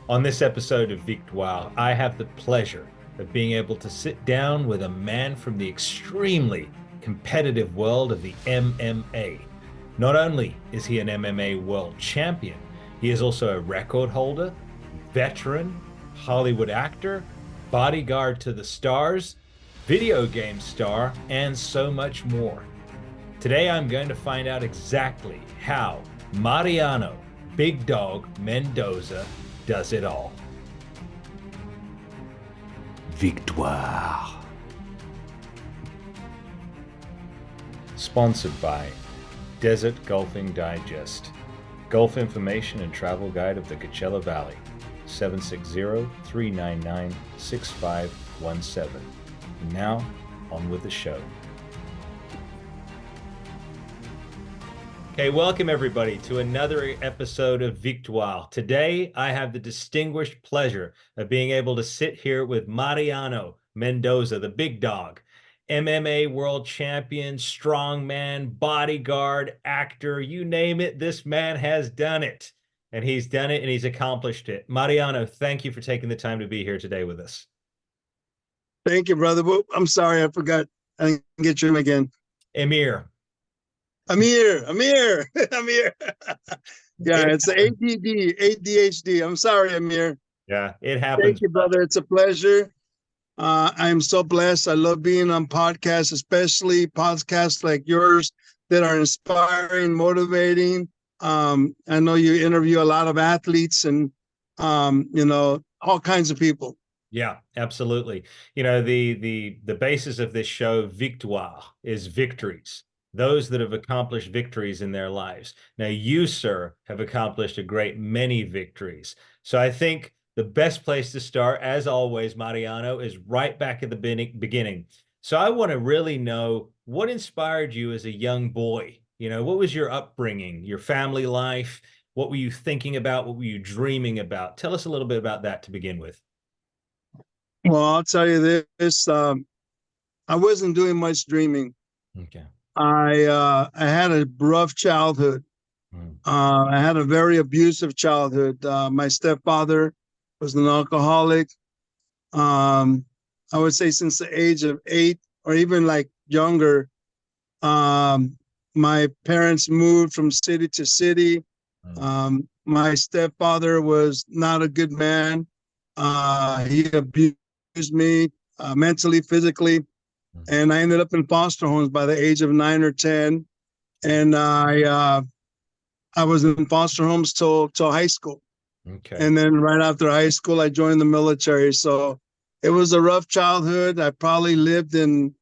On this episode of Victoire, I have the pleasure of being able to sit down with a man from the extremely competitive world of the MMA. Not only is he an MMA world champion, he is also a record holder, veteran, Hollywood actor, bodyguard to the stars, video game star, and so much more. Today I'm going to find out exactly how Mariano Big Dog Mendoza does it all. Victoire. Sponsored by Desert Golfing Digest, golf information and travel guide of the Coachella Valley, 760-399-6517. Now, on with the show. Okay, welcome everybody to another episode of Victoire. Today, I have the distinguished pleasure of being able to sit here with Mariano Mendoza, the big dog, MMA world champion, strongman, bodyguard, actor, you name it, this man has done it. And he's done it and he's accomplished it. Mariano, thank you for taking the time to be here today with us. Thank you, brother. I'm sorry, I forgot. I didn't get your name again. Amir. Amir. Yeah, it's ADHD. I'm sorry, Amir. Yeah, it happens. Thank you, brother. It's a pleasure. I'm so blessed. I love being on podcasts, especially podcasts like yours that are inspiring, motivating. I know you interview a lot of athletes and, all kinds of people. Yeah, absolutely. You know, the basis of this show, Victoire, is victories. Those that have accomplished victories in their lives. Now, you, sir, have accomplished a great many victories. So I think the best place to start, as always, Mariano, is right back at the beginning. So I want to really know what inspired you as a young boy. You know, what was your upbringing, your family life? What were you thinking about? What were you dreaming about? Tell us a little bit about that to begin with. Well, I'll tell you this. I wasn't doing much dreaming. Okay. I had a rough childhood. I had a very abusive childhood. My stepfather was an alcoholic. I would say since the age of 8 or even like younger, my parents moved from city to city. My stepfather was not a good man. He abused me mentally, physically. And I ended up in foster homes by the age of 9 or 10. And I was in foster homes till high school. Okay. And then right after high school, I joined the military. So it was a rough childhood. I probably lived in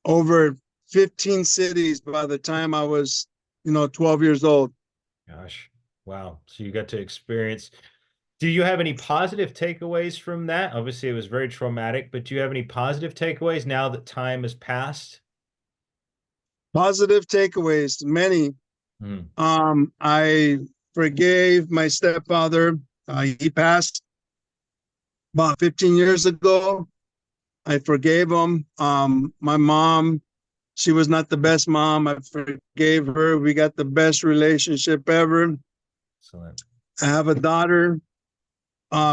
over 15 cities by the time I was, 12 years old. Gosh, wow. So you got to experience. Do you have any positive takeaways from that? Obviously, it was very traumatic, but do you have any positive takeaways now that time has passed? Positive takeaways, many. I forgave my stepfather. He passed about 15 years ago. I forgave him. My mom, she was not the best mom. I forgave her. We got the best relationship ever. Excellent. I have a daughter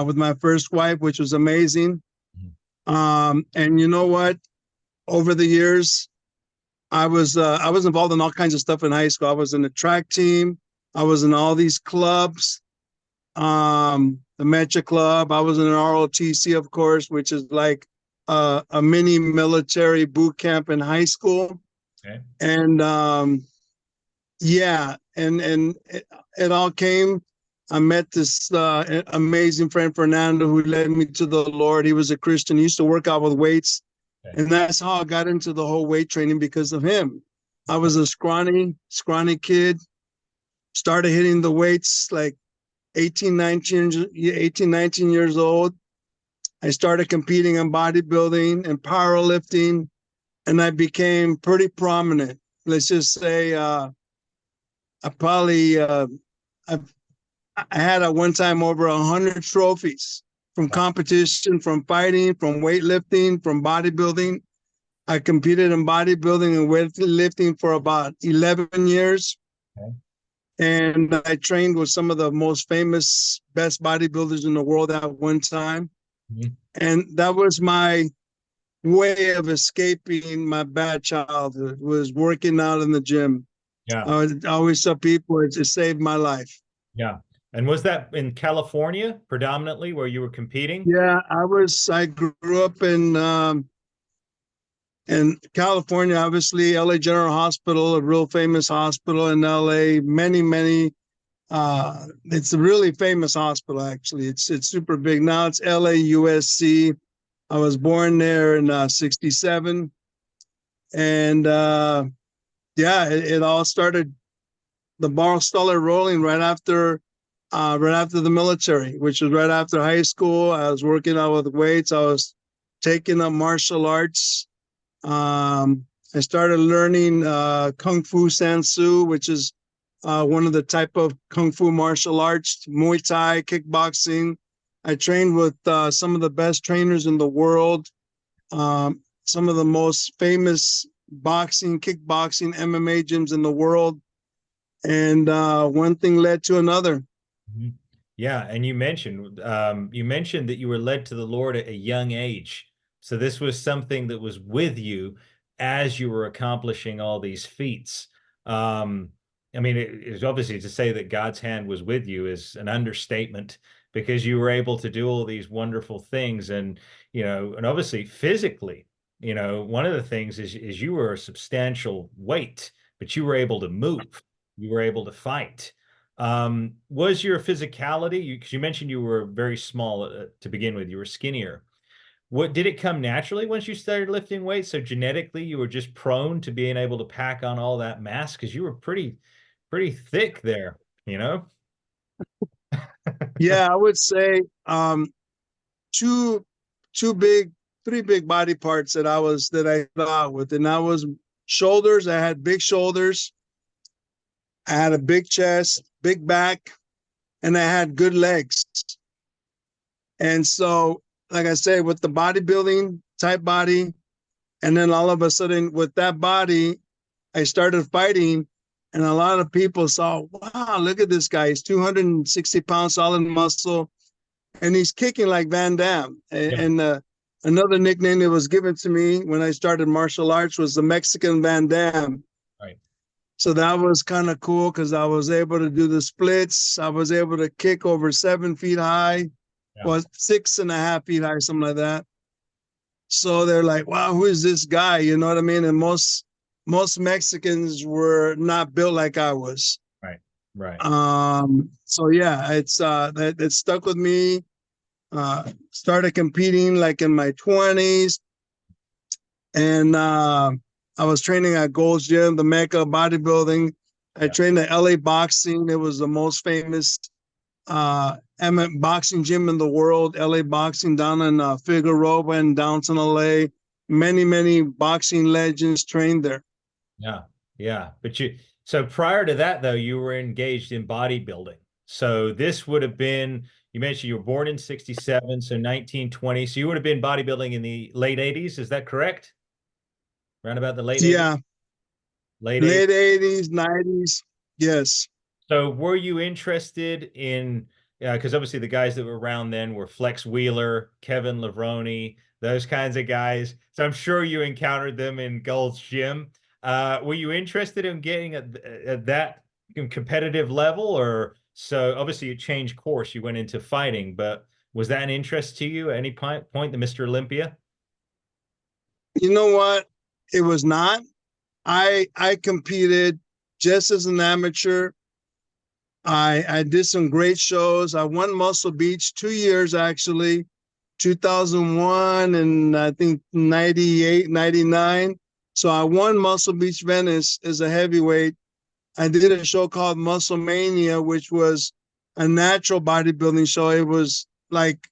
with my first wife, which was amazing. And you know what? Over the years, I was involved in all kinds of stuff in high school. I was in the track team. I was in all these clubs, the Metro Club. I was in an ROTC, of course, which is like a mini military boot camp in high school. Okay. And yeah, and it all came. I met this amazing friend, Fernando, who led me to the Lord. He was a Christian. He used to work out with weights. Okay. And that's how I got into the whole weight training, because of him. I was a scrawny kid, started hitting the weights like 18, 19 years old. I started competing in bodybuilding and powerlifting, and I became pretty prominent. Let's just say I had at one time over 100 trophies from competition, from fighting, from weightlifting, from bodybuilding. I competed in bodybuilding and weightlifting for about 11 years. Okay. and I trained with some of the most famous, best bodybuilders in the world at one time. Mhm. And that was my way of escaping my bad childhood, was working out in the gym. Yeah, I always tell people it saved my life. yeah. And was that in California predominantly where you were competing? Yeah, I grew up in California, obviously, LA General Hospital, a real famous hospital in LA. It's a really famous hospital, actually. It's super big. Now it's LAUSC. I was born there in 67. And yeah, it all started, the ball started rolling right after the military, which was right after high school. I was working out with weights. I was taking up martial arts. I started learning Kung Fu Sansu, which is one of the type of Kung Fu martial arts, Muay Thai, kickboxing. I trained with some of the best trainers in the world, some of the most famous boxing, kickboxing, MMA gyms in the world. And one thing led to another. Mhm. Yeah, and you mentioned that you were led to the Lord at a young age. So this was something that was with you as you were accomplishing all these feats. Um, I mean, it's obviously to say that God's hand was with you is an understatement because you were able to do all these wonderful things, and and obviously physically, one of the things is you were a substantial weight, but you were able to move, you were able to fight. Was your physicality, because you mentioned you were very small to begin with, you were skinnier. What did it come naturally once you started lifting weights? So genetically, you were just prone to being able to pack on all that mass because you were pretty thick there, you know? Yeah, I would say two two big three big body parts that I thought with, and that was shoulders. I had big shoulders. I had a big chest, big back, and I had good legs. And so, like I said, with the bodybuilding type body, and then all of a sudden with that body, I started fighting, and a lot of people saw, wow, look at this guy. He's 260 pounds, solid muscle, and he's kicking like Van Damme. Yeah, And another nickname that was given to me when I started martial arts was the Mexican Van Damme. right. So that was kind of cool because I was able to do the splits. I was able to kick over 7 feet high, Yeah. or 6.5 feet high, something like that. So they're like, wow, who is this guy? You know what I mean? And most Mexicans were not built like I was. Right. Right. So yeah, that it stuck with me. Started competing like in my 20s, and I was training at Gold's Gym, the Mecca of bodybuilding. I Yeah. trained at LA Boxing. It was the most famous boxing gym in the world, LA Boxing, down in Figueroa in downtown LA. Many boxing legends trained there. Yeah. Yeah. So prior to that, though, you were engaged in bodybuilding. So this would have been, you mentioned you were born in 67, so 1920. So you would have been bodybuilding in the late 80s. Is that correct? Around about the late 80s? Yeah, Late 80s. late 80s, 90s. Yes. So were you interested in, because obviously the guys that were around then were Flex Wheeler, Kevin Levrone, those kinds of guys. So I'm sure you encountered them in Gold's Gym. Were you interested in getting at that competitive level, or so obviously you changed course, you went into fighting, but was that an interest to you at any point, the Mr. Olympia? You know what? It was not. I competed just as an amateur. I did some great shows. I won Muscle Beach 2 years actually, 2001 and I think 98, 99. So I won Muscle Beach Venice as a heavyweight. I did a show called Muscle Mania, which was a natural bodybuilding show. It was like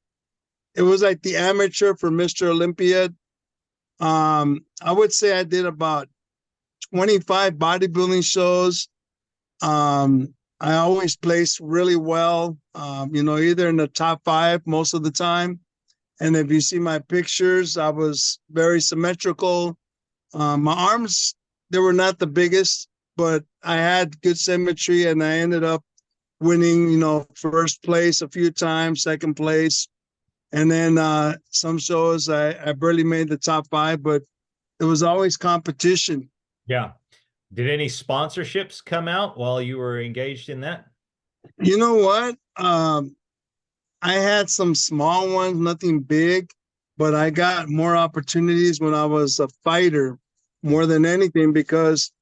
the amateur for Mr. Olympia. I would say I did about 25 bodybuilding shows. I always placed really well, either in the top five most of the time. And if you see my pictures, I was very symmetrical. My arms, they were not the biggest, but I had good symmetry, and I ended up winning, first place a few times, second place. And then some shows I barely made the top 5, but there was always competition. Yeah. Did any sponsorships come out while you were engaged in that? You know what? I had some small ones, nothing big, but I got more opportunities when I was a fighter more than anything because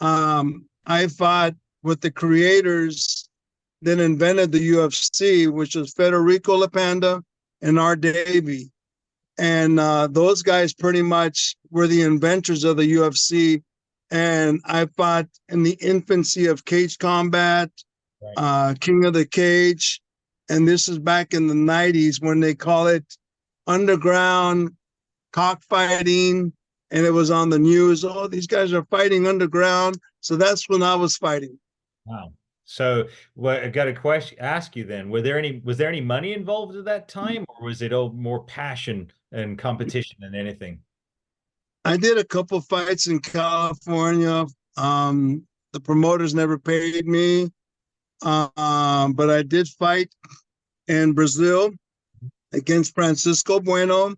I fought with the creators that invented the UFC, which was Federico Lapanda and Art Davie. And those guys pretty much were the inventors of the UFC. And I fought in the infancy of cage combat, King of the Cage. And this is back in the 90s when they call it underground cockfighting. And it was on the news. Oh, these guys are fighting underground. So that's when I was fighting. Wow. So, well, I got a question ask you then. Was there any money involved at that time, or was it all more passion and competition than anything? I did a couple fights in California. The promoters never paid me, but I did fight in Brazil against Francisco Bueno,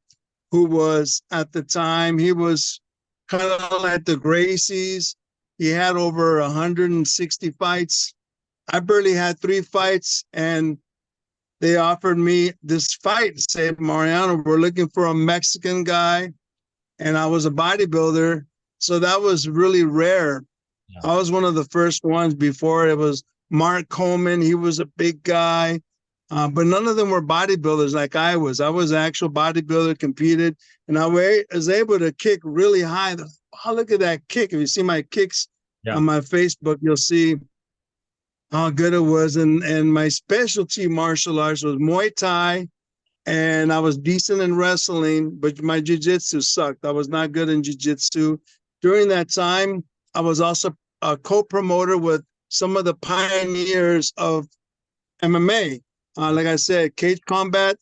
who was at the time, he was kind of like the Gracies. He had over 160 fights. I barely had 3 fights, and they offered me this fight. Said, Mariano, we're looking for a Mexican guy, and I was a bodybuilder, so that was really rare. Yeah. I was one of the first ones. Before it was Mark Coleman. He was a big guy, but none of them were bodybuilders like I was. I was an actual bodybuilder, competed, and I was able to kick really high. Oh, look at that kick. If you see my kicks on my Facebook, you'll see how good it was. And my specialty martial arts was Muay Thai, and I was decent in wrestling, but my jiu-jitsu sucked. I was not good in jiu-jitsu. During that time, I was also a co-promoter with some of the pioneers of MMA. Like I said, cage combat,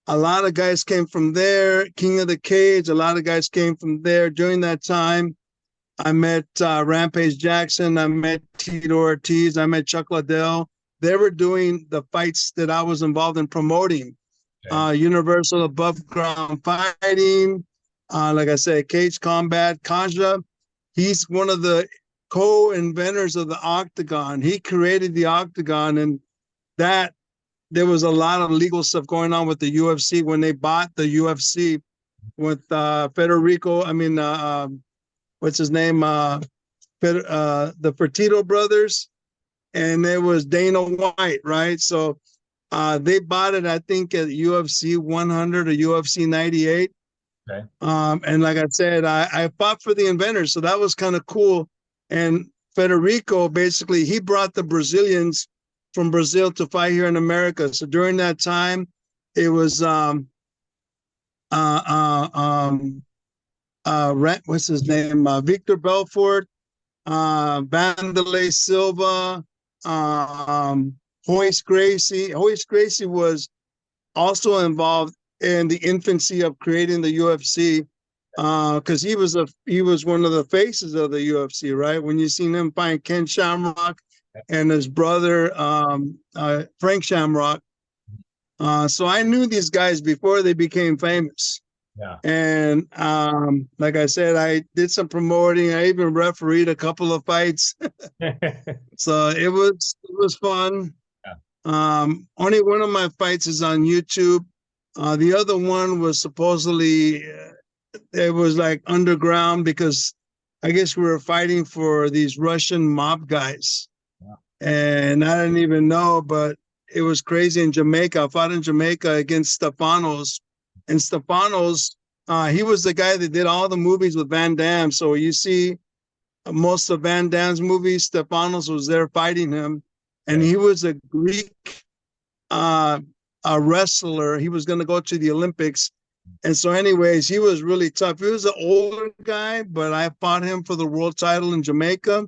a lot of guys came from there. King of the Cage, a lot of guys came from there. During that time, I met Rampage Jackson. I met Tito Ortiz. I met Chuck Liddell. They were doing the fights that I was involved in promoting. Okay. Universal Above Ground Fighting. Like I said, Cage Combat. Kaja, he's one of the co-inventors of the Octagon. He created the Octagon, and that there was a lot of legal stuff going on with the UFC when they bought the UFC with Federico. What's his name? The Fertitta brothers, and there was Dana White, right? So they bought it, I think, at UFC 100 or UFC 98. Okay. And like I said, I fought for the inventors, so that was kind of cool. And Federico, basically, he brought the Brazilians from Brazil to fight here in America. So during that time, it was what's his name? Victor Belfort, Vanderlei Silva, Royce Gracie. Royce Gracie was also involved in the infancy of creating the UFC, because he was one of the faces of the UFC, right? When you seen him fight Ken Shamrock and his brother Frank Shamrock. So I knew these guys before they became famous. Yeah. And like I said, I did some promoting. I even refereed a couple of fights. So it was fun. Yeah. Only one of my fights is on YouTube. The other one was supposedly it was like underground, because I guess we were fighting for these Russian mob guys. Yeah. And I didn't even know, but it was crazy in Jamaica. I fought in Jamaica against Stefanos. And Stefanos, he was the guy that did all the movies with Van Damme. So you see most of Van Damme's movies, Stefanos was there fighting him. And he was a Greek a wrestler. He was going to go to the Olympics. And so anyways, he was really tough. He was an older guy, but I fought him for the world title in Jamaica.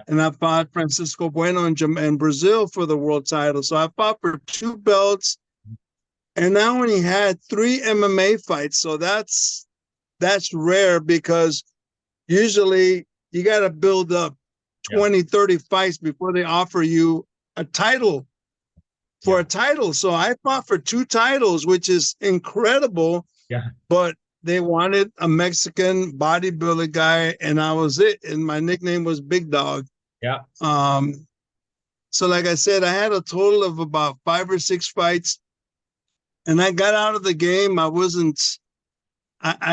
And I fought Francisco Bueno in Brazil for the world title. So I fought for 2 belts. And I only had 3 MMA fights. So that's rare, because usually you got to build up 20, 30 fights before they offer you a title for a title. So I fought for 2 titles, which is incredible. Yeah. But they wanted a Mexican bodybuilder guy, and I was it. And my nickname was Big Dog. Yeah. So like I said, I had a total of about 5 or 6 fights, and I got out of the game. I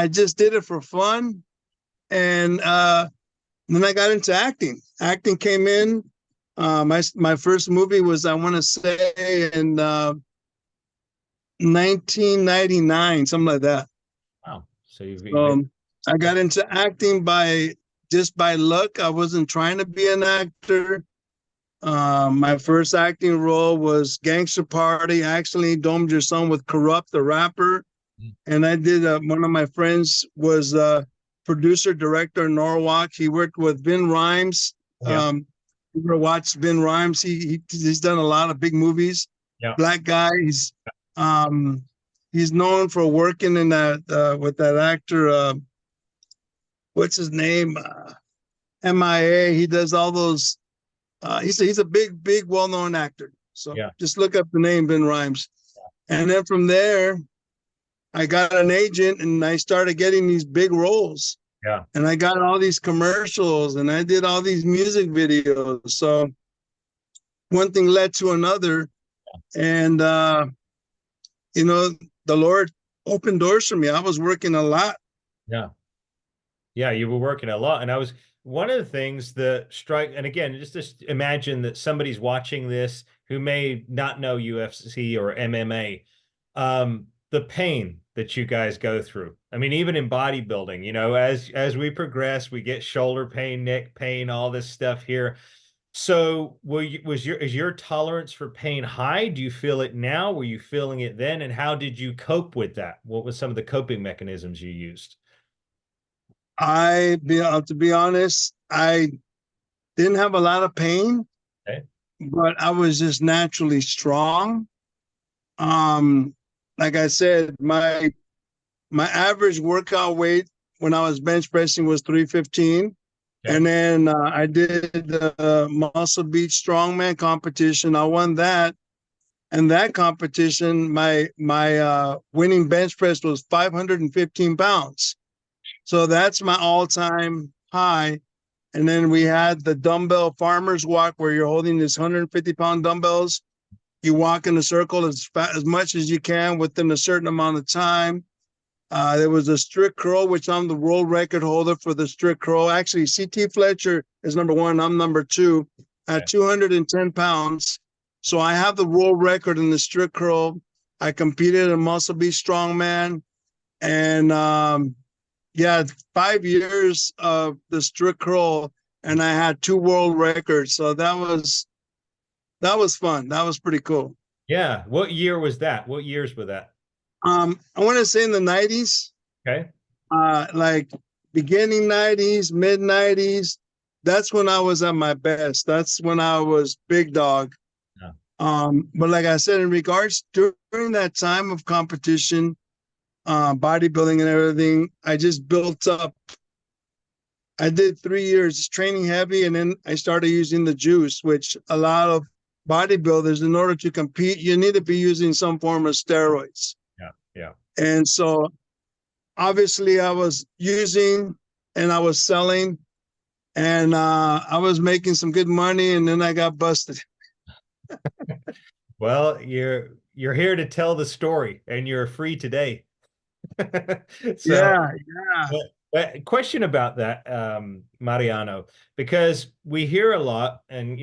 just did it for fun. And then I got into acting. Acting came in. My first movie was, I want to say, in 1999, something like that. Wow. So I got into acting by luck. I wasn't trying to be an actor. My first acting role was Gangster Party. I actually domed your son with Corrupt, the rapper. And I did, one of my friends was producer, director in Norwalk. He worked with Vin Rhymes. Yeah. You ever watched Vin Rhymes? He's done a lot of big movies. Yeah. Black guy. He's known for working in that with that actor. What's his name? MIA. He does all those. He's a big, well-known actor. So just look up the name Vin Rhymes. And then from there, I got an agent and I started getting these big roles. Yeah. And I got all these commercials and I did all these music videos. So one thing led to another. And, the Lord opened doors for me. I was working a lot. Yeah. Yeah, you were working a lot. And I was one of the things that strike, and again, just imagine that somebody's watching this who may not know UFC or MMA, the pain that you guys go through. I mean, even in bodybuilding, as we progress, we get shoulder pain, neck pain, all this stuff here. So is your tolerance for pain high? Do you feel it now? Were you feeling it then? And how did you cope with that? What was some of the coping mechanisms you used? To be honest, I didn't have a lot of pain, but I was just naturally strong. Like I said, my average workout weight when I was bench pressing was 315. And then I did the Muscle Beach Strongman competition. I won that. And that competition, my winning bench press was 515 pounds. So that's my all-time high. And then we had the dumbbell farmer's walk where you're holding this 150-pound dumbbells. You walk in a circle as much as you can within a certain amount of time. There was a strict curl, which I'm the world record holder for the strict curl. Actually, CT Fletcher is number 1. I'm number 2 at 210 pounds. So I have the world record in the strict curl. I competed in Muscle Beach Strongman. And 5 years of the strict curl, and I had 2 world records. So that was fun. That was pretty cool. Yeah. What year was that? What years were that? I want to say in the 90s. Okay. Like beginning 90s, mid 90s. That's when I was at my best. That's when I was Big Dog. Yeah. But like I said, in regards during that time of competition, bodybuilding and everything, I just built up. I did 3 years training heavy, and then I started using the juice, which a lot of bodybuilders, in order to compete, you need to be using some form of steroids. Yeah. And so obviously I was using and I was selling, and I was making some good money, and then I got busted. Well, you're here to tell the story, and you're free today. Yeah. But question about that, Mariano, because we hear a lot, and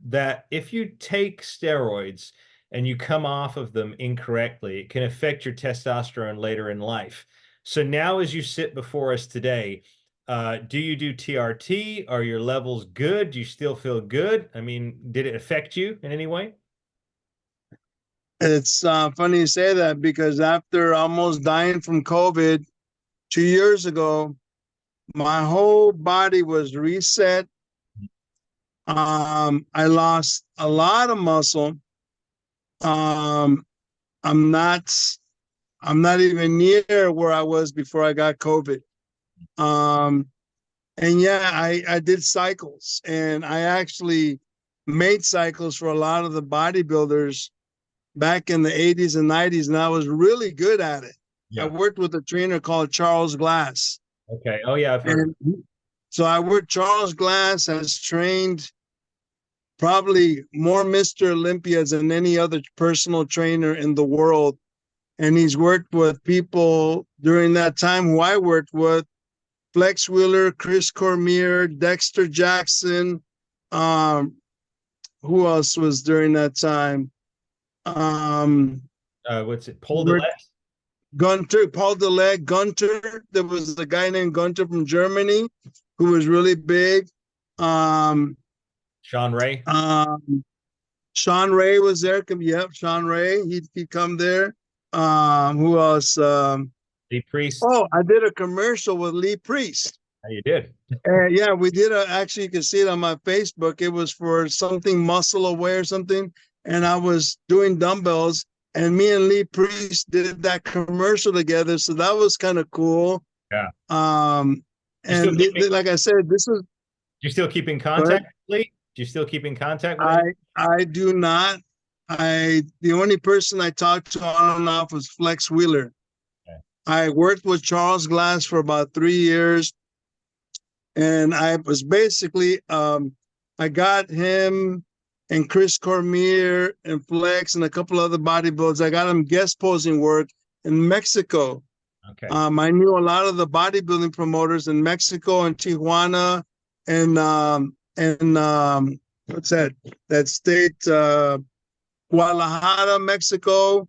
that if you take steroids and you come off of them incorrectly, it can affect your testosterone later in life. So now, as you sit before us today, do you do TRT? Are your levels good? Do you still feel good? I mean, did it affect you in any way? It's funny you say that, because after almost dying from COVID 2 years ago, my whole body was reset. I lost a lot of muscle. I'm not even near where I was before I got COVID. And yeah, I did cycles, and I actually made cycles for a lot of the bodybuilders back in the 80s and 90s, and I was really good at it. I Yeah. worked with a trainer called Charles Glass. Okay. Oh yeah, I've heard of And so I worked, Charles Glass has trained probably more Mr. Olympias than any other personal trainer in the world. And he's worked with people during that time who I worked with, Flex Wheeler, Chris Cormier, Dexter Jackson. Um, who else was during that time? what's it? Paul Delet? Gunter, Paul Deleg, Gunter. There was a guy named Gunter from Germany who was really big. Um, Sean Ray? Sean Ray was there. Yep, Sean Ray. He'd come there. Who else? Lee Priest? Oh, I did a commercial with Lee Priest. Oh, you did? Yeah, we did. Actually, you can see it on my Facebook. It was for something Muscle Away or something. And I was doing dumbbells, and me and Lee Priest did that commercial together. So that was kind of cool. Yeah. And like I said, this was. Do you still keep in contact with Lee? Do you still keep in contact with him? I do not. The only person I talked to on and off was Flex Wheeler. Okay. I worked with Charles Glass for about 3 years, and I was basically I got him and Chris Cormier and Flex and a couple other bodybuilders. I got him guest posing work in Mexico. Okay. I knew a lot of the bodybuilding promoters in Mexico and Tijuana and what's that state? Guadalajara, Mexico,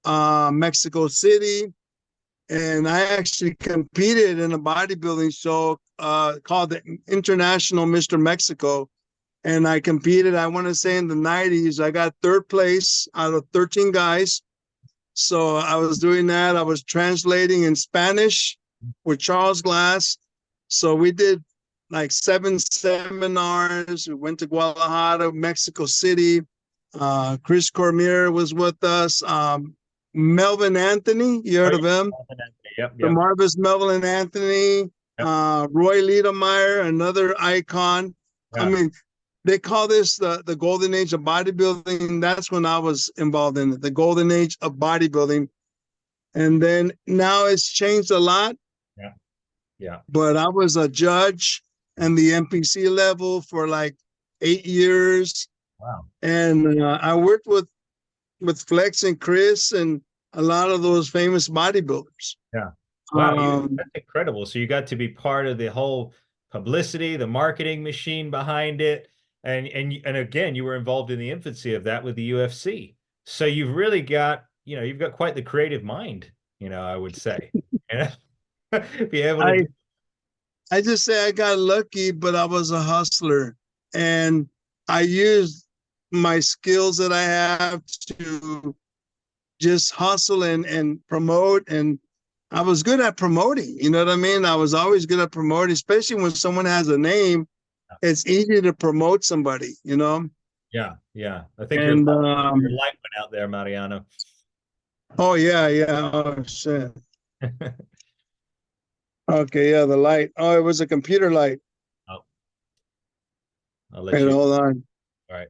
Mexico City. And I actually competed in a bodybuilding show called the International Mr. Mexico. And I competed, I want to say in the 90s, I got third place out of 13 guys. So I was doing that. I was translating in Spanish with Charles Glass. So we did like 7 seminars. We went to Guadalajara, Mexico City. Chris Cormier was with us. Melvin Anthony, you heard of him? Yep. The marvelous Melvin Anthony. Yep. Roy Liedermeyer, another icon. Yep. I mean, they call this the golden age of bodybuilding. That's when I was involved in it, the golden age of bodybuilding. And then now it's changed a lot. Yeah. Yeah. But I was a judge and the NPC level for like 8 years. Wow. And I worked with Flex and Chris and a lot of those famous bodybuilders. Yeah. Wow. That's incredible. So you got to be part of the whole publicity, the marketing machine behind it. And again, you were involved in the infancy of that with the UFC. So you've really got, you've got quite the creative mind, I would say. Be able to. I just say I got lucky, but I was a hustler. And I used my skills that I have to just hustle and promote. And I was good at promoting. You know what I mean? I was always good at promoting, especially when someone has a name. It's easy to promote somebody, Yeah, yeah. I think your light went out there, Mariano. Oh, yeah. Oh, shit. Okay, yeah, the light. Oh, it was a computer light. Oh. I'll let you. Hold on. All right.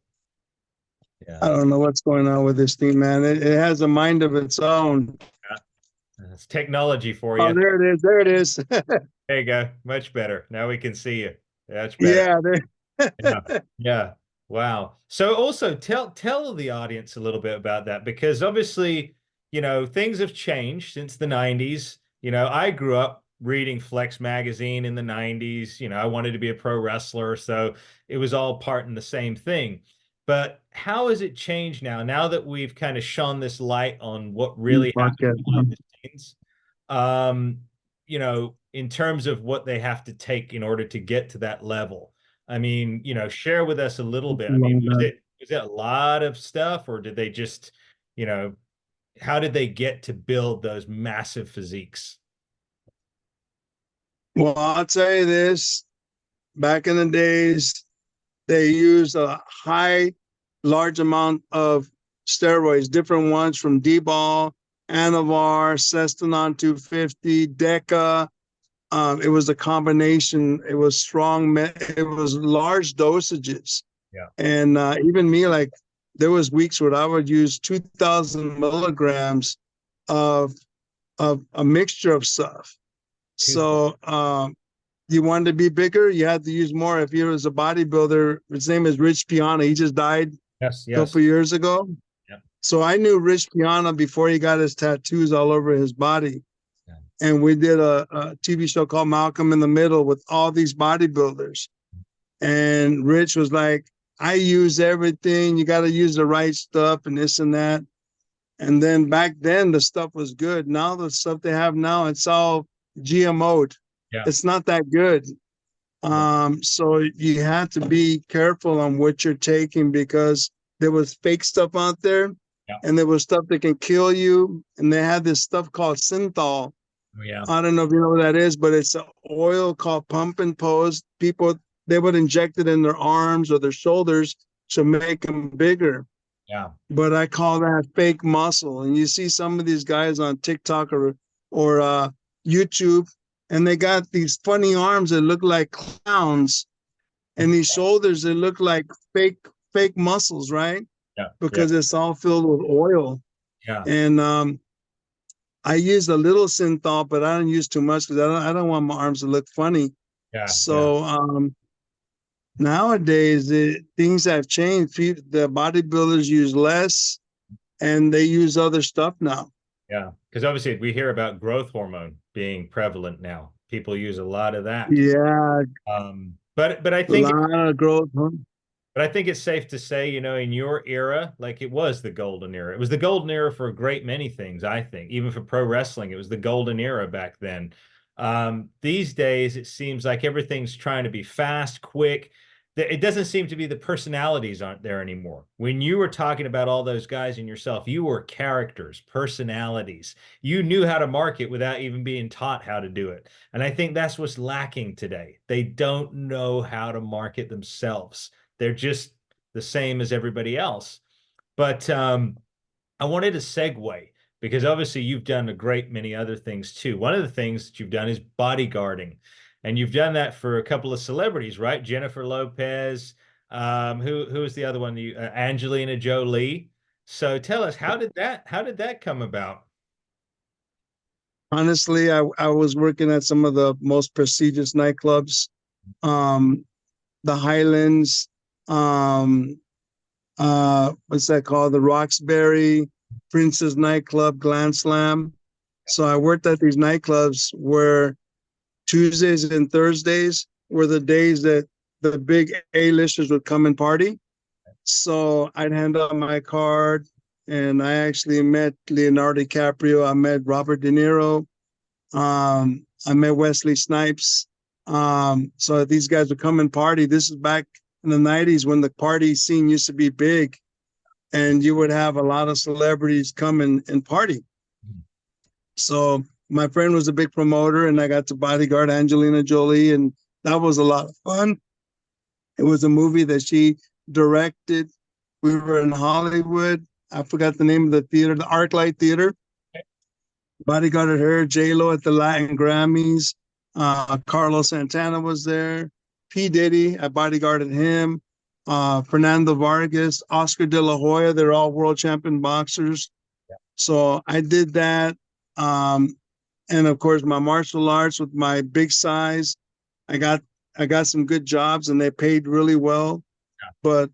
Yeah. I don't know what's going on with this thing, man. It has a mind of its own. Yeah. It's technology for you. Oh, there it is. There it is. There you go. Much better. Now we can see you. That's better. Yeah. Yeah. Wow. So also tell the audience a little bit about that, because obviously, things have changed since the 90s. I grew up reading Flex magazine in the 90s. I wanted to be a pro wrestler, so it was all part in the same thing. But how has it changed now that we've kind of shone this light on what really happens behind the scenes? In terms of what they have to take in order to get to that level. I mean, share with us a little bit. I mean, was it a lot of stuff, or did they just, how did they get to build those massive physiques? Well, I'll tell you this, back in the days, they used a large amount of steroids, different ones from D-Bol, Anavar, Sestanon 250, Deca. it was a combination. It was strong. It was large dosages. Yeah. And even me, like there was weeks where I would use 2,000 milligrams of a mixture of stuff. So you wanted to be bigger, you had to use more. If you was a bodybuilder, his name is Rich Piana. He just died Yes. a couple years ago. Yeah. So I knew Rich Piana before he got his tattoos all over his body. Yeah. And we did a TV show called Malcolm in the Middle with all these bodybuilders. And Rich was like, I use everything. You got to use the right stuff and this and that. And then back then, the stuff was good. Now the stuff they have now, it's all GMO'd. Yeah. It's not that good. So you have to be careful on what you're taking because there was fake stuff out there. Yeah. And there was stuff that can kill you. And they had this stuff called synthol. Oh, yeah. I don't know if you know what that is, but it's an oil called pump and pose. People, they would inject it in their arms or their shoulders to make them bigger. Yeah. But I call that fake muscle. And you see some of these guys on TikTok or YouTube, and they got these funny arms that look like clowns, and these shoulders that look like fake muscles, right? Yeah. Because it's all filled with oil. Yeah. And I use a little synthol, but I don't use too much because I don't want my arms to look funny. Yeah. So nowadays things have changed. The bodybuilders use less, and they use other stuff now. Yeah, because obviously we hear about growth hormone being prevalent now. People use a lot of that. Yeah. But I think a lot of growth. But I think it's safe to say, you know, in your era, like it was the golden era. It was the golden era for a great many things, I think. Even for pro wrestling, it was the golden era back then. These days, it seems like everything's trying to be fast, quick. It doesn't seem to be the personalities aren't there anymore. When you were talking about all those guys and yourself, you were characters, personalities. You knew how to market without even being taught how to do it. And I think that's what's lacking today. They don't know how to market themselves. They're just the same as everybody else. But I wanted to segue because obviously you've done a great many other things too. One of the things that you've done is bodyguarding. And you've done that for a couple of celebrities, right? Jennifer Lopez. Who was the other one? Angelina Jolie. So tell us, how did that come about? Honestly, I was working at some of the most prestigious nightclubs, the Highlands, what's that called? The Roxbury, Princess Nightclub, Glam Slam. So I worked at these nightclubs where Tuesdays and Thursdays were the days that the big A-listers would come and party. So I'd hand out my card, and I actually met Leonardo DiCaprio. I met Robert De Niro. I met Wesley Snipes. So these guys would come and party. This is back in the 90s when the party scene used to be big, and you would have a lot of celebrities come and party. So my friend was a big promoter, and I got to bodyguard Angelina Jolie, and that was a lot of fun. It was a movie that she directed. We were in Hollywood. I forgot the name of the theater, the ArcLight Theater. Bodyguarded her, J-Lo at the Latin Grammys. Carlos Santana was there. P. Diddy, I bodyguarded him. Fernando Vargas, Oscar De La Hoya, they're all world champion boxers. Yeah. So I did that. And of course, my martial arts with my big size, I got some good jobs and they paid really well. Yeah. But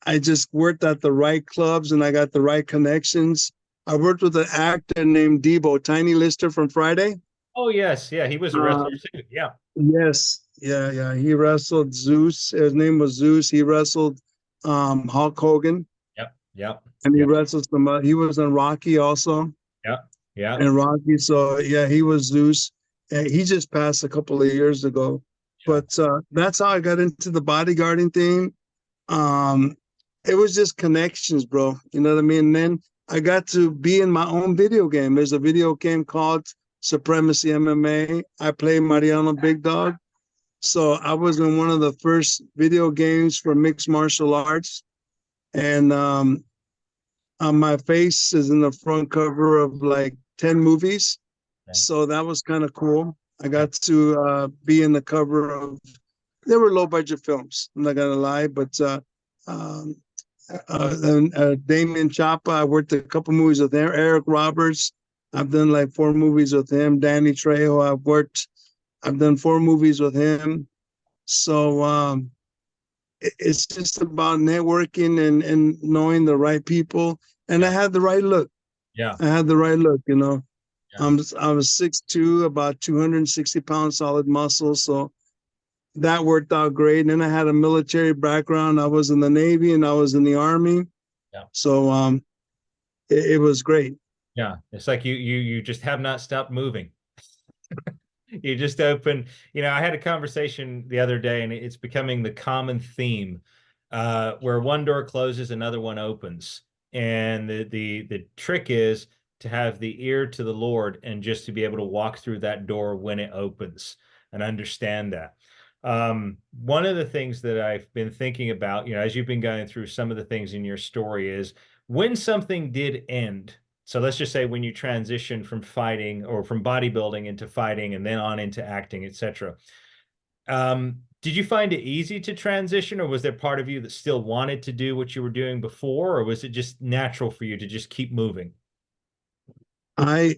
I just worked at the right clubs and I got the right connections. I worked with an actor named Debo, Tiny Lister from Friday. Oh, yes. Yeah, he was a wrestler too. Yeah. Yes. Yeah. He wrestled Zeus. His name was Zeus. He wrestled Hulk Hogan. Yep. And he wrestled some, he was on Rocky also. Yeah. And Rocky. So, yeah, he was Zeus. He just passed a couple of years ago. Yeah. But that's how I got into the bodyguarding thing. It was just connections, bro. You know what I mean? And then I got to be in my own video game. There's a video game called Supremacy MMA. I play Mariano Big Dog. So I was in one of the first video games for mixed martial arts. And my face is in the front cover of like 10 movies. Okay. So that was kind of cool. I got to be in the cover of. They were low budget films. I'm not gonna lie, but um, Damien Chapa. I worked a couple movies with him. Eric Roberts. I've done like 4 movies with him. Danny Trejo. I've done 4 movies with him. So it's just about networking and knowing the right people. And I had the right look. Yeah. I had the right look, you know. Yeah. I was 6'2", about 260 pounds, solid muscle. So that worked out great. And then I had a military background. I was in the Navy and I was in the Army. Yeah. So it was great. Yeah. It's like you just have not stopped moving. You just open, I had a conversation the other day, and it's becoming the common theme, where one door closes, another one opens. And the trick is to have the ear to the Lord and just to be able to walk through that door when it opens and understand that. One of the things that I've been thinking about, as you've been going through some of the things in your story, is when something did end. So let's just say when you transition from fighting or from bodybuilding into fighting and then on into acting, etc. Did you find it easy to transition, or was there part of you that still wanted to do what you were doing before, or was it just natural for you to just keep moving? I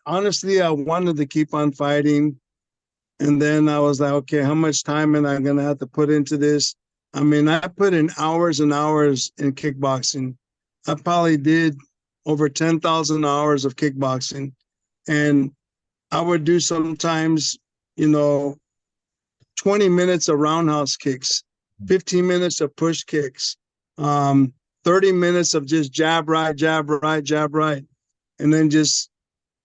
honestly, I wanted to keep on fighting. And then I was like, okay, how much time am I going to have to put into this? I mean, I put in hours and hours in kickboxing. I probably did over 10,000 hours of kickboxing. And I would do sometimes, 20 minutes of roundhouse kicks, 15 minutes of push kicks, 30 minutes of just jab right, jab right, jab right. And then just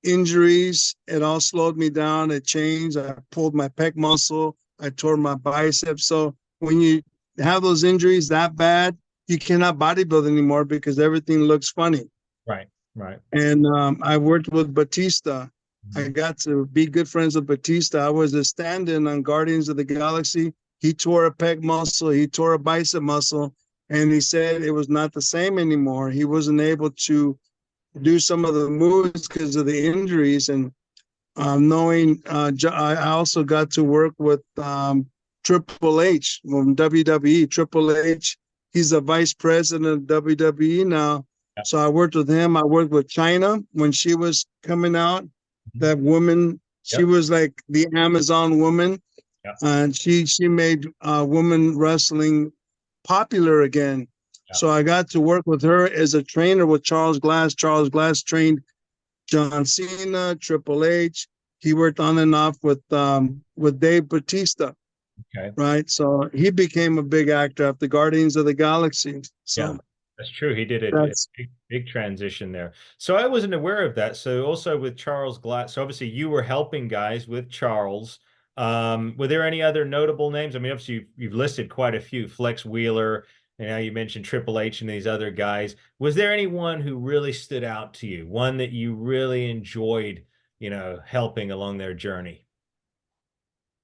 injuries, it all slowed me down. It changed. I pulled my pec muscle. I tore my biceps. So when you have those injuries that bad, you cannot bodybuild anymore because everything looks funny. Right, right. And I worked with Batista. I got to be good friends with Batista. I was a stand-in on Guardians of the Galaxy. He tore a pec muscle. He tore a bicep muscle. And he said it was not the same anymore. He wasn't able to do some of the moves because of the injuries. And knowing, I also got to work with Triple H from WWE. Triple H, he's the vice president of WWE now. Yep. So I worked with him. I worked with Chyna when she was coming out. That woman, she was like the Amazon woman. Yep. And she made women wrestling popular again. So I got to work with her as a trainer with Charles Glass. Charles Glass trained John Cena, Triple H. He worked on and off with Dave Bautista. Okay. Right. So he became a big actor after Guardians of the Galaxy. So yeah, that's true. He did a big transition there. So I wasn't aware of that. So also with Charles Glass, so obviously you were helping guys with Charles. Were there any other notable names? I mean, obviously you've listed quite a few. Flex Wheeler. And now you mentioned Triple H and these other guys. Was there anyone who really stood out to you? One that you really enjoyed, helping along their journey?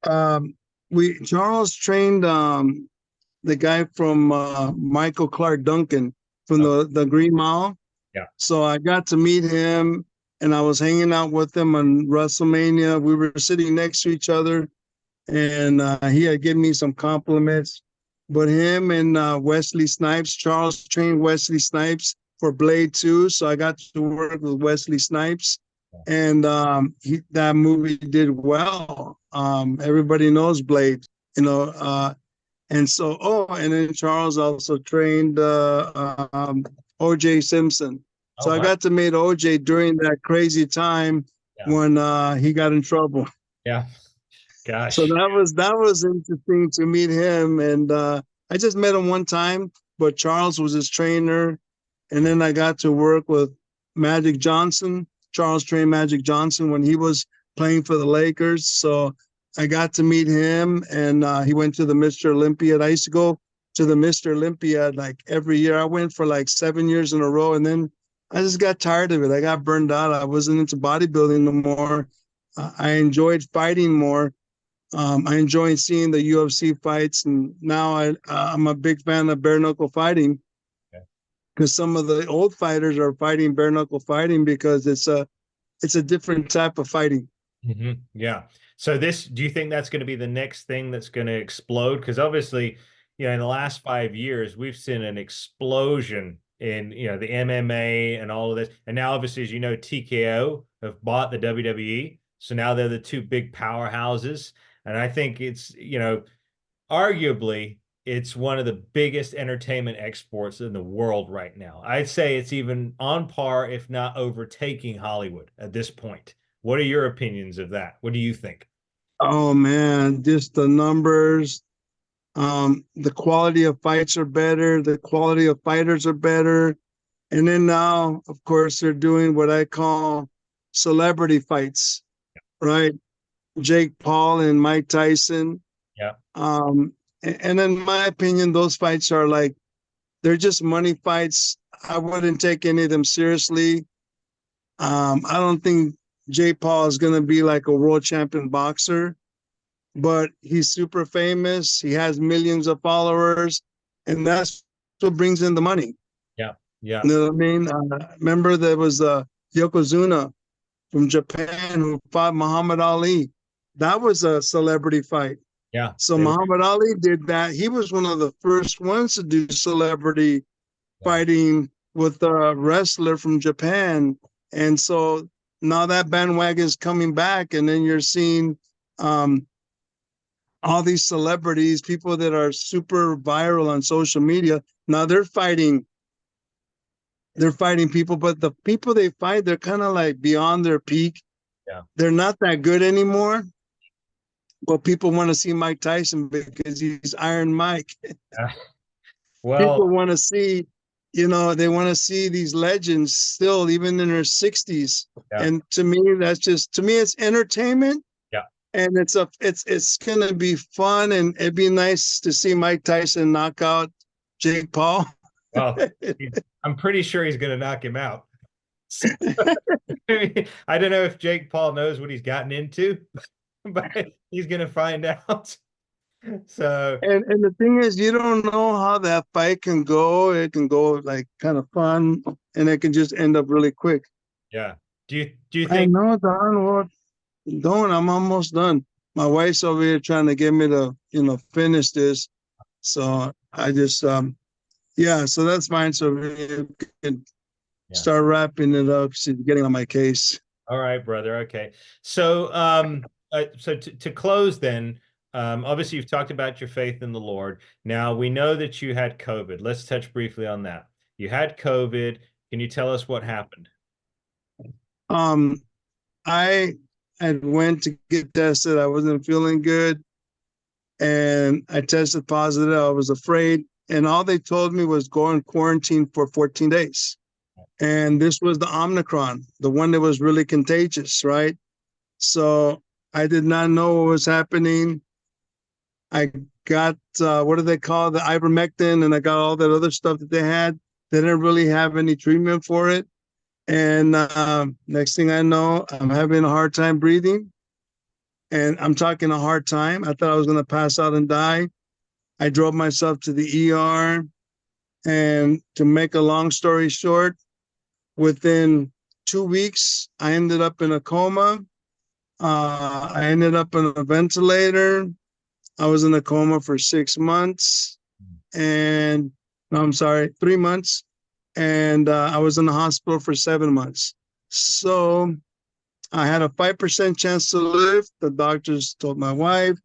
Charles trained the guy from Michael Clark Duncan from the Green Mile. Yeah. So I got to meet him, and I was hanging out with him on WrestleMania. We were sitting next to each other, and he had given me some compliments. But him and Wesley Snipes, Charles trained Wesley Snipes for Blade 2. So I got to work with Wesley Snipes. And that movie did well. Everybody knows Blade, and so, and then Charles also trained O.J. Simpson. So I got to meet O.J. during that crazy time when he got in trouble. Yeah. Gosh. So that was interesting to meet him. And I just met him one time, but Charles was his trainer. And then I got to work with Magic Johnson. Charles trained Magic Johnson when he was playing for the Lakers. So I got to meet him, and he went to the Mr. Olympiad. I used to go to the Mr. Olympiad like every year. I went for like 7 years in a row, and then I just got tired of it. I got burned out. I wasn't into bodybuilding no more. I enjoyed fighting more. I enjoyed seeing the UFC fights, and now I'm a big fan of bare knuckle fighting, because some of the old fighters are fighting bare knuckle fighting because it's a different type of fighting. Yeah. So do you think that's going to be the next thing that's going to explode? Because obviously, in the last 5 years, we've seen an explosion in, the MMA and all of this. And now, obviously, as you know, TKO have bought the WWE. So now they're the two big powerhouses. And I think it's, arguably, it's one of the biggest entertainment exports in the world right now. I'd say it's even on par, if not overtaking Hollywood at this point. What are your opinions of that? What do you think? Oh man, just the numbers. The quality of fights are better. The quality of fighters are better. And then now, of course, they're doing what I call celebrity fights, right? Jake Paul and Mike Tyson. Yeah. And in my opinion, those fights are like, they're just money fights. I wouldn't take any of them seriously. I don't think Jake Paul is going to be like a world champion boxer, but he's super famous. He has millions of followers, and that's what brings in the money. Yeah. Yeah. You know what I mean? Remember there was Yokozuna from Japan who fought Muhammad Ali. That was a celebrity fight. Yeah. So Muhammad Ali did that. He was one of the first ones to do celebrity fighting with a wrestler from Japan. And so now that bandwagon is coming back, and then you're seeing all these celebrities, people that are super viral on social media. Now they're fighting people, but the people they fight, they're kind of like beyond their peak. Yeah. They're not that good anymore. But people want to see Mike Tyson because he's Iron Mike. Well, people want to see, they want to see these legends still, even in their 60s. Yeah. And to me, it's entertainment. Yeah. And it's gonna be fun, and it'd be nice to see Mike Tyson knock out Jake Paul. Well, I'm pretty sure he's going to knock him out. I don't know if Jake Paul knows what he's gotten into, but he's going to find out. So, and the thing is, you don't know how that fight can go. It can go like kind of fun, and it can just end up really quick. Yeah. Do you think? I know, Don. What? Don't. I'm almost done. My wife's over here trying to get me to, finish this. So I just, yeah. So that's fine. So we can start wrapping it up. She's getting on my case. All right, brother. Okay. So, to close then, obviously you've talked about your faith in the Lord. Now we know that you had COVID. Let's touch briefly on that. You had COVID. Can you tell us what happened? I had went to get tested. I wasn't feeling good, and I tested positive. I was afraid, and all they told me was go in quarantine for 14 days. And this was the Omicron, the one that was really contagious, right? So I did not know what was happening. I got, what do they call the ivermectin, and I got all that other stuff that they had. They didn't really have any treatment for it. And next thing I know, I'm having a hard time breathing. And I'm talking a hard time. I thought I was going to pass out and die. I drove myself to the ER. And to make a long story short, within 2 weeks, I ended up in a coma. I ended up on a ventilator. I was in a coma for 6 months. And no, I'm sorry, 3 months. And I was in the hospital for 7 months. So I had a 5% chance to live. The doctors told my wife.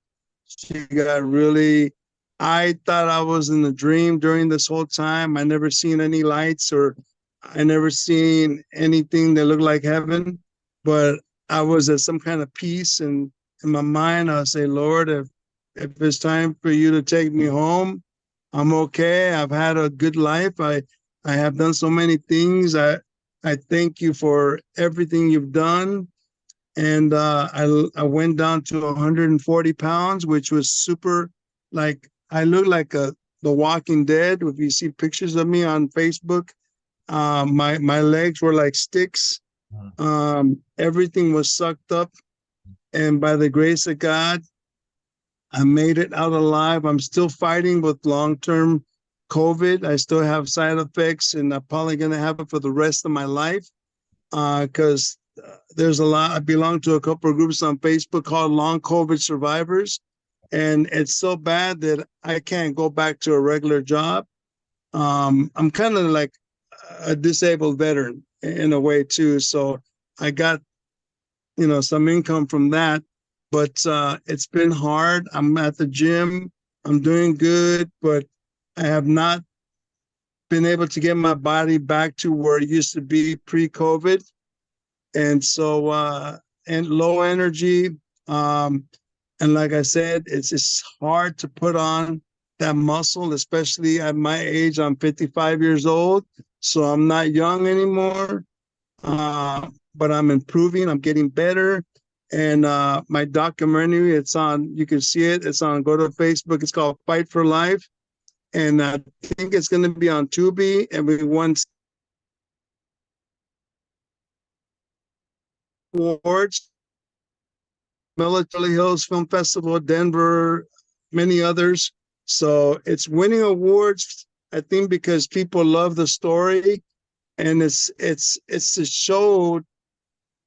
She got really, I thought I was in a dream during this whole time. I never seen any lights, or I never seen anything that looked like heaven. But I was at some kind of peace. And in my mind, I say, Lord, if it's time for you to take me home, I'm okay. I've had a good life. I have done so many things. I thank you for everything you've done. And I went down to 140 pounds, which was super, like, I look like The Walking Dead. If you see pictures of me on Facebook, my legs were like sticks. Everything was sucked up. And by the grace of God, I made it out alive. I'm still fighting with long-term COVID. I still have side effects, and I'm probably going to have it for the rest of my life because there's a lot. I belong to a couple of groups on Facebook called Long COVID Survivors, and it's so bad that I can't go back to a regular job. I'm kind of like a disabled veteran in a way too, so I got some income from that, but it's been hard. I'm at the gym. I'm doing good, but I have not been able to get my body back to where it used to be pre-COVID. And so, and low energy. And like I said, it's just hard to put on that muscle, especially at my age. I'm 55 years old, so I'm not young anymore. But I'm improving. I'm getting better. And my documentary, it's on. You can see it. It's on. Go to Facebook. It's called Fight for Life, and I think it's going to be on Tubi. And we won awards. Military Hills Film Festival, Denver, many others. So it's winning awards. I think because people love the story, and it's a show.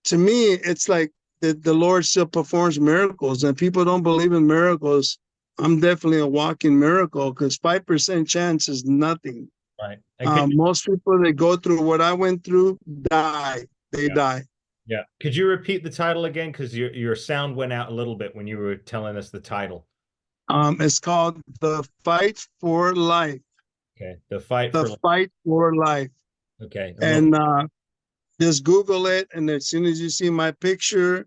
To me, it's like the Lord still performs miracles, and people don't believe in miracles. I'm definitely a walking miracle, because 5% chance is nothing. Right. Most people that go through what I went through die. They die. Yeah. Could you repeat the title again? Because your sound went out a little bit when you were telling us the title. It's called The Fight for Life. Okay. The Fight for Life. Okay. And just Google it, and as soon as you see my picture,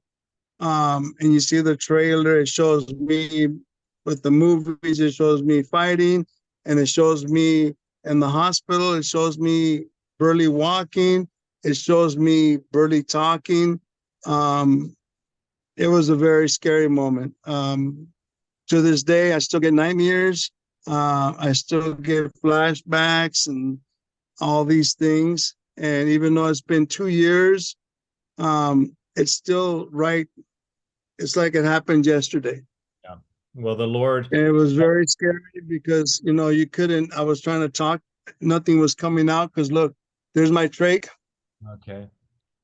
and you see the trailer, it shows me with the movies, it shows me fighting, and it shows me in the hospital, it shows me Burley walking, it shows me Burley talking. It was a very scary moment. To this day, I still get nightmares. I still get flashbacks and all these things. And even though it's been 2 years, it's still right. It's like it happened yesterday. Yeah. Well, the Lord. And it was very scary because, you couldn't, I was trying to talk. Nothing was coming out because look, there's my trach. Okay.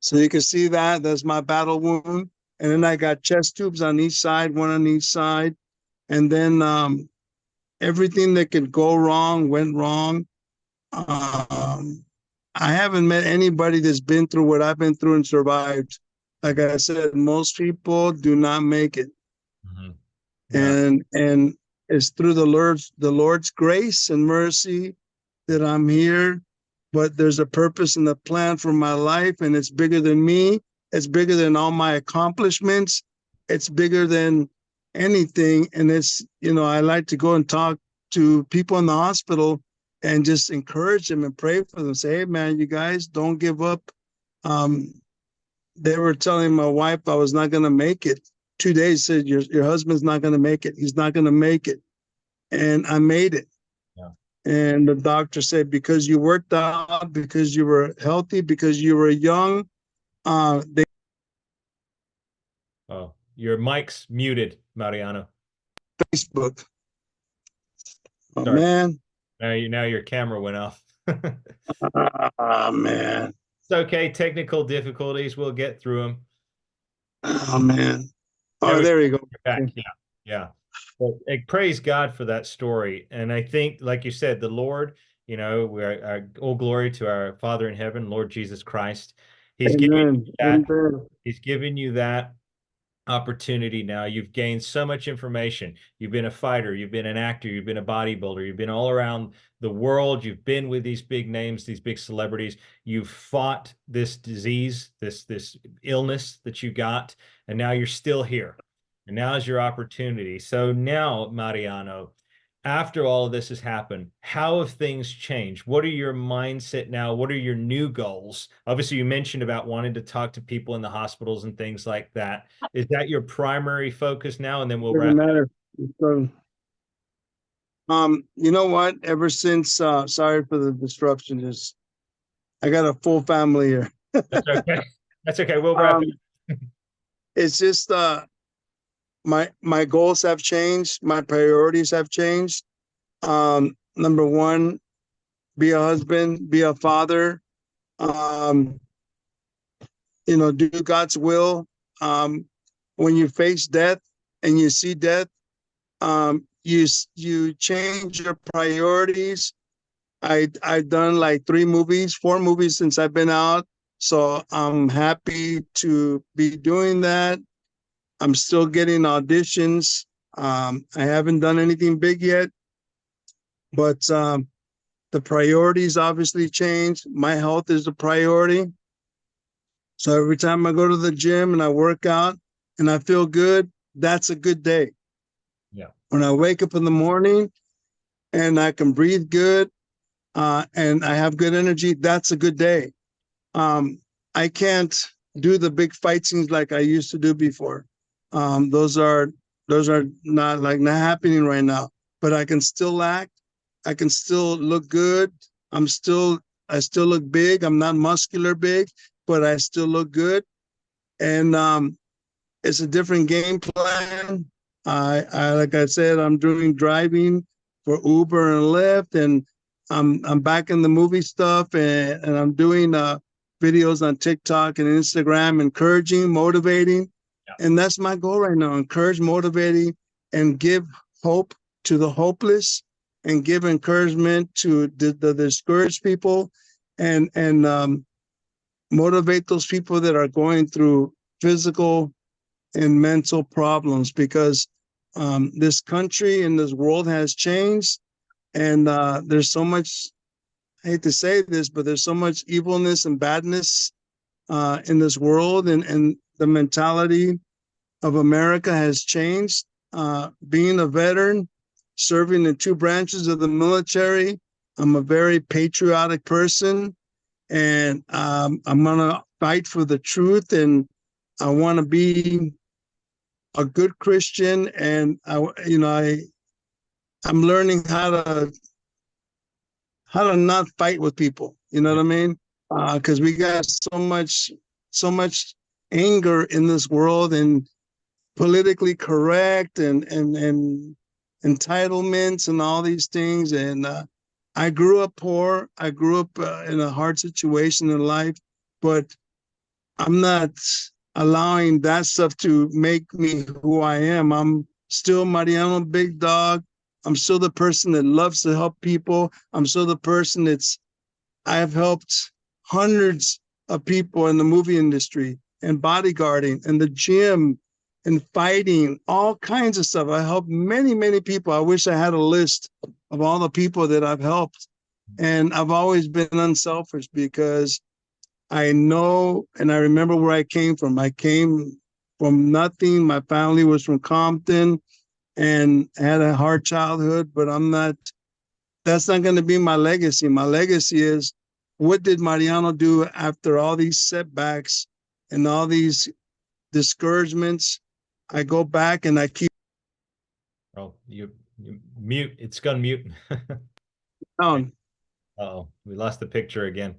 So you can see that. That's my battle wound. And then I got chest tubes on each side, one on each side. And then everything that could go wrong went wrong. I haven't met anybody that's been through what I've been through and survived. Like I said, most people do not make it. Mm-hmm. Yeah. And it's through the Lord's grace and mercy that I'm here. But there's a purpose and a plan for my life, and it's bigger than me. It's bigger than all my accomplishments. It's bigger than anything. And it's, I like to go and talk to people in the hospital and just encourage them and pray for them. Say, hey, man, you guys don't give up. They were telling my wife I was not going to make it. 2 days said, your husband's not going to make it. He's not going to make it. And I made it. Yeah. And the doctor said, because you worked out, because you were healthy, because you were young, they. Oh, your mic's muted, Mariano. Facebook. Oh, sorry. Man. Now your camera went off. Oh, man. It's okay. Technical difficulties. We'll get through them. Oh, man. Oh, there you go. Back. Yeah. Yeah. But praise God for that story. And I think, like you said, the Lord, we're all glory to our Father in heaven, Lord Jesus Christ. He's given you that. He's given you that opportunity now. You've gained so much information. You've been a fighter, you've been an actor, you've been a bodybuilder, you've been all around the world, you've been with these big names, these big celebrities, you've fought this disease, this illness that you got, and now you're still here. And now is your opportunity. So now, Mariano, after all of this has happened, how have things changed? What are your mindset now? What are your new goals? Obviously, you mentioned about wanting to talk to people in the hospitals and things like that. Is that your primary focus now? And then we'll wrap it. So, you know what? Ever since, sorry for the disruption, I got a full family here. That's okay. That's okay. We'll wrap it. It's just, my goals have changed. My priorities have changed. Number one, be a husband, be a father. do God's will. When you face death and you see death, you change your priorities. I've done like 4 movies since I've been out, so I'm happy to be doing that. I'm still getting auditions. I haven't done anything big yet, but the priorities obviously change. My health is the priority. So every time I go to the gym and I work out and I feel good, that's a good day. Yeah. When I wake up in the morning and I can breathe good, and I have good energy, that's a good day. I can't do the big fight scenes like I used to do before. Those are not happening right now. But I can still act. I can still look good. I still look big. I'm not muscular big, but I still look good. And it's a different game plan. I like I said, I'm doing driving for Uber and Lyft, and I'm back in the movie stuff, and I'm doing videos on TikTok and Instagram, encouraging, motivating, and that's my goal right now: encourage, motivating, and give hope to the hopeless, and give encouragement to the discouraged people, and motivate those people that are going through physical and mental problems, because this country and this world has changed, and there's so much, I hate to say this, but there's so much evilness and badness in this world, and the mentality of America has changed. Being a veteran, serving in 2 branches of the military, I'm a very patriotic person, and I'm gonna fight for the truth, and I want to be a good Christian, and I'm learning how to not fight with people. You know what I mean? Because we got so much anger in this world, and politically correct, and entitlements and all these things. And I grew up poor. I grew up in a hard situation in life, but I'm not allowing that stuff to make me who I am. I'm still Mariano Big Dog. I'm still the person that loves to help people. I'm still the person I've helped hundreds of people in the movie industry, and bodyguarding, and the gym, and fighting, all kinds of stuff. I helped many, many people. I wish I had a list of all the people that I've helped. And I've always been unselfish, because I know, and I remember where I came from. I came from nothing. My family was from Compton, and had a hard childhood, but that's not going to be my legacy. My legacy is, what did Mariano do after all these setbacks and all these discouragements? I go back and I keep. Oh, you mute. It's gone mute. On. Oh, we lost the picture again.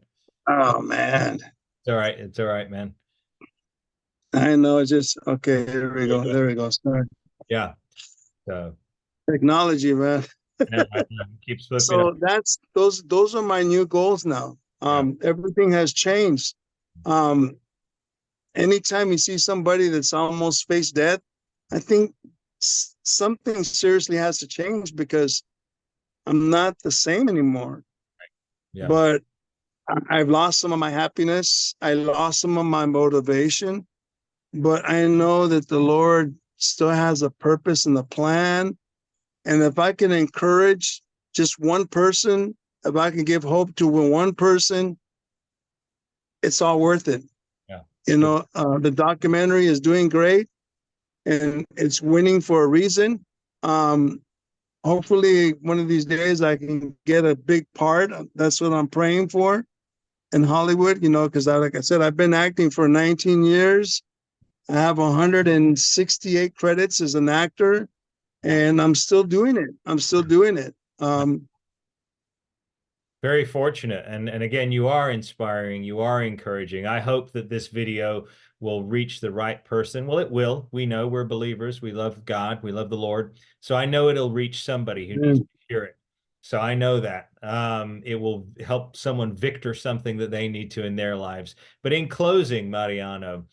Oh man. It's all right. It's all right, man. I know. It's just okay. Here we go. There we go. Sorry. Yeah. So Technology, man. keeps flipping. So that's those are my new goals now. Everything has changed. Anytime you see somebody that's almost faced death, I think something seriously has to change, because I'm not the same anymore. Yeah. But I've lost some of my happiness. I lost some of my motivation, but I know that the Lord still has a purpose and a plan. And if I can encourage just one person, if I can give hope to one person, it's all worth it. Yeah. The documentary is doing great, and it's winning for a reason. Hopefully one of these days I can get a big part. That's what I'm praying for in Hollywood, because like I said, I've been acting for 19 years. I have 168 credits as an actor, and I'm still doing it. Very fortunate. And again, you are inspiring, you are encouraging. I hope that this video will reach the right person. Well, it will. We know, we're believers. We love God. We love the Lord. So I know it'll reach somebody who needs to hear it. So I know that it will help someone victor something that they need to in their lives. But in closing, Mariano,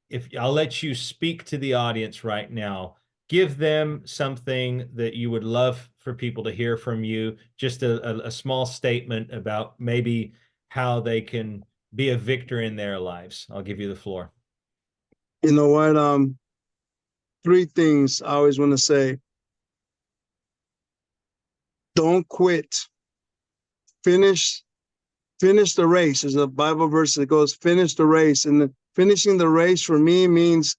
if I'll let you speak to the audience right now, give them something that you would love for people to hear from you, just a small statement about maybe how they can be a victor in their lives. I'll give you the floor. You know what? Three things I always want to say. Don't quit. Finish the race. There's a Bible verse that goes, finish the race. And finishing the race for me means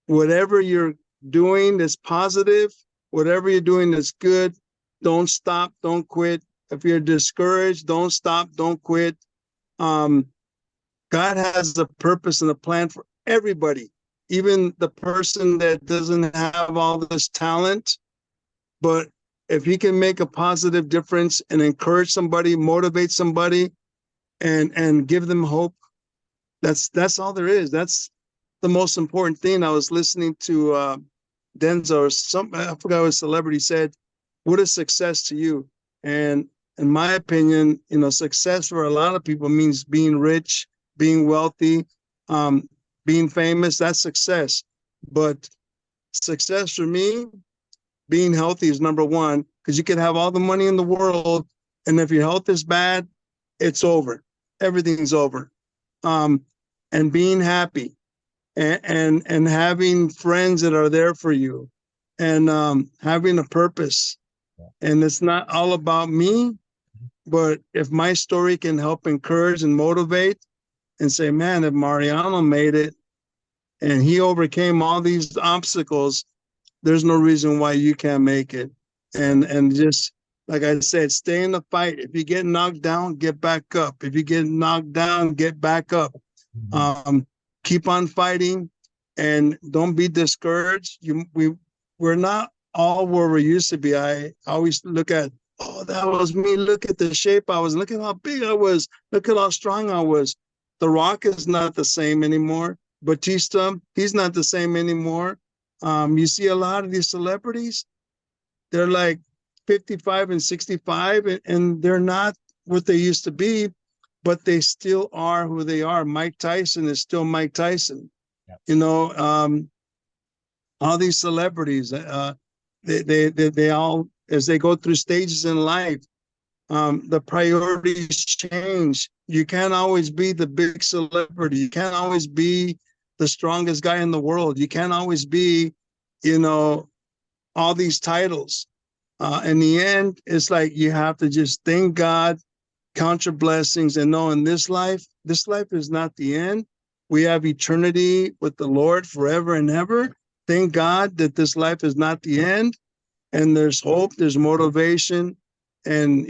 whatever you're doing that's positive, whatever you're doing that's good, don't stop, don't quit. If you're discouraged, don't stop, don't quit. God has a purpose and a plan for everybody, even the person that doesn't have all this talent. But if he can make a positive difference and encourage somebody, motivate somebody, and give them hope, that's all there is. That's the most important thing. I was listening to Denzel, or I forgot what celebrity said, "What is success to you?" And in my opinion, success for a lot of people means being rich, being wealthy, being famous. That's success. But success for me, being healthy is number one, because you can have all the money in the world, and if your health is bad, it's over. Everything's over. And being happy, and having friends that are there for you, and having a purpose. And it's not all about me, but if my story can help encourage and motivate and say, man, if Mariano made it and he overcame all these obstacles, there's no reason why you can't make it. And just like I said, stay in the fight. If you get knocked down, get back up. If you get knocked down, get back up. Keep on fighting, and don't be discouraged. We're not all where we used to be. I always look at, oh, that was me. Look at the shape I was. Look at how big I was. Look at how strong I was. The Rock is not the same anymore. Batista, he's not the same anymore. You see a lot of these celebrities, they're like 55 and 65, and they're not what they used to be, but they still are who they are. Mike Tyson is still Mike Tyson. Yeah. All these celebrities, they all, as they go through stages in life, the priorities change. You can't always be the big celebrity. You can't always be the strongest guy in the world. You can't always be, all these titles. In the end, it's like you have to just thank God, count your blessings, and know in this life is not the end. We have eternity with the Lord forever and ever. Thank God that this life is not the end, and there's hope, there's motivation, and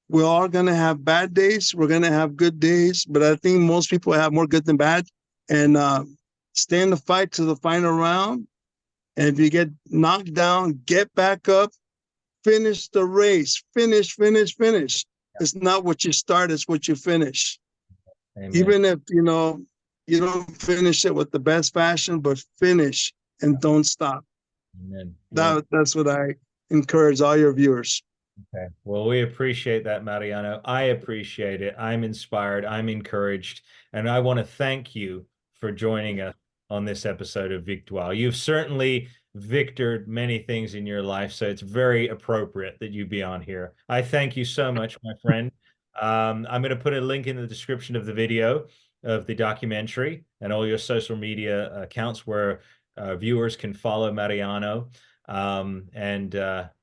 we're all going to have bad days. We're going to have good days, but I think most people have more good than bad. And stay in the fight to the final round. And if you get knocked down, get back up, finish the race, finish. It's not what you start, it's what you finish. Amen. Even if, you don't finish it with the best fashion, but finish and don't stop. Amen. That's what I encourage all your viewers. Okay. Well, we appreciate that, Mariano. I appreciate it. I'm inspired. I'm encouraged. And I want to thank you for joining us on this episode of Victoire. You've certainly victored many things in your life, so it's very appropriate that you be on here. I thank you so much, my friend. I'm going to put a link in the description of the video of the documentary and all your social media accounts where viewers can follow Mariano.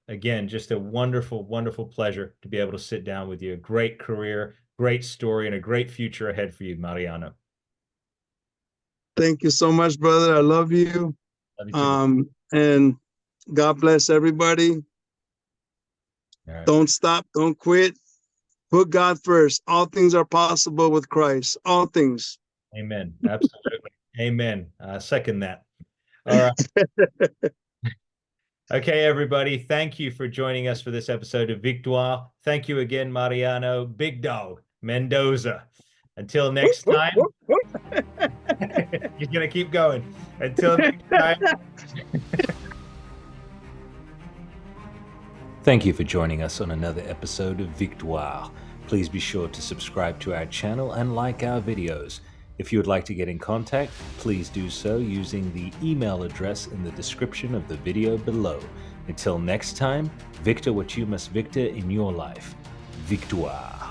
Again, just a wonderful, wonderful pleasure to be able to sit down with you. A great career, great story, and a great future ahead for you, Mariano. Thank you so much, brother. I love you. Love you too. And God bless everybody. Right. Don't stop. Don't quit. Put God first. All things are possible with Christ. All things. Amen. Absolutely. Amen. Second that. All right. Okay, everybody. Thank you for joining us for this episode of Victoire. Thank you again, Mariano. Big Dog Mendoza. Until next time. You're going to keep going. Until next time. Thank you for joining us on another episode of Victoire. Please be sure to subscribe to our channel and like our videos. If you would like to get in contact, please do so using the email address in the description of the video below. Until next time, victor what you must victor in your life. Victoire.